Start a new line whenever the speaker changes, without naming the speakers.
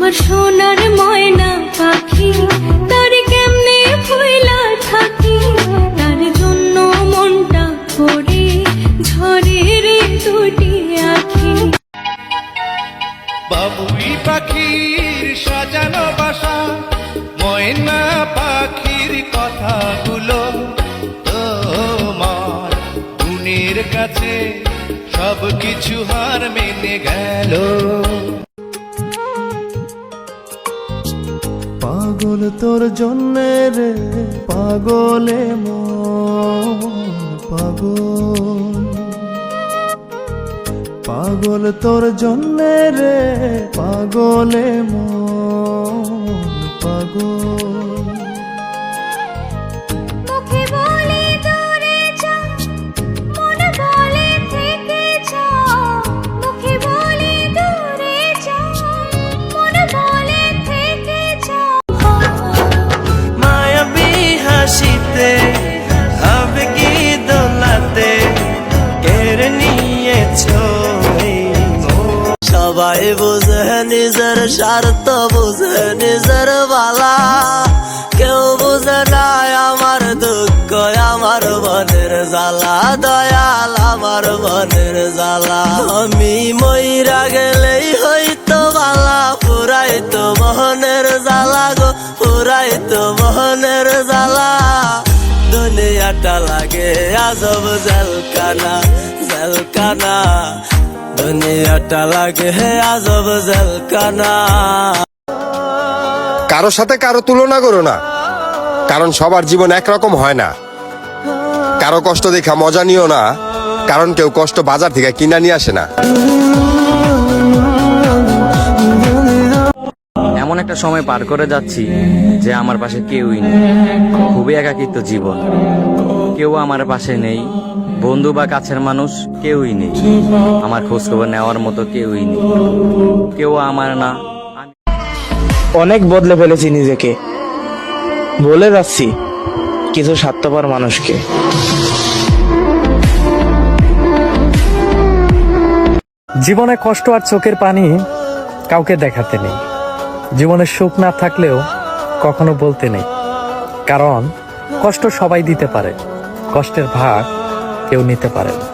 আমার সোনার ময়না পাখি, তার কেমনে ভুইলা থাকি, তার জন্য মনটা করে ঝরে রে দুটি আখি।
বাবুই পাখির সাজানো বাসা, ময়না পাখির কথাগুলো তোমার মনের কাছে সবকিছু হার মেনে গেল।
পাগল তোর জন্যে রে পাগলে মন পাগল, পাগল তোর জন্যে রে পাগলে মন পাগল।
মুখে বলে দূরে যা, মন বলে থেকে যা, মুখে বলে দূরে যা, মন বলে থেকে যা।
মায়াবী হাসিতে আবেগী দোলাতে কেড়ে নিয়েছো এই মন। সবাই বুঝে নিজের স্বার্থ, বুঝে নিজের বালা, কেউ বুঝে না আমার দুঃখ, আমার মনের জ্বালা, দয়াল আমার মনের জ্বালা। আমি মইরা গেলেই হইতো বালা, পুরাইতো মোহনের জ্বালা গো, পুরাইতো মোহনের জ্বালা। দুনিয়াটা লাগে আজব জেলখানা, জেলখানা, দুনিয়াটা লাগে আজব জেলখানা।
কারোর সাথে কারো তুলনা করো না, কারণ সবার জীবন একরকম হয় না। কারো কষ্ট দেখা মজা নিও না, কারণ কেউ কষ্ট বাজার থেকে কিনা নিয়ে আসে না।
এমন একটা সময় পার করে যাচ্ছি যে আমার পাশে কেউই নেই, খুবই একাকিত্ব জীবন। কেউ আমার পাশে নেই, বন্ধু বা কাছের মানুষ কেউই নেই, আমার খোঁজখবর নেওয়ার মতো কেউই নেই, কেউ আমার না।
অনেক বদলে ফেলেছি নিজেকে, বলে যাচ্ছি কিছু স্বার্থপর মানুষকে।
জীবনে কষ্ট আর চোখের পানি কাউকে দেখাতে নেই, জীবনের সুখ না থাকলেও কখনো বলতে নেই, কারণ কষ্ট সবাই দিতে পারে, কষ্টের ভাগ কেউ নিতে পারে না।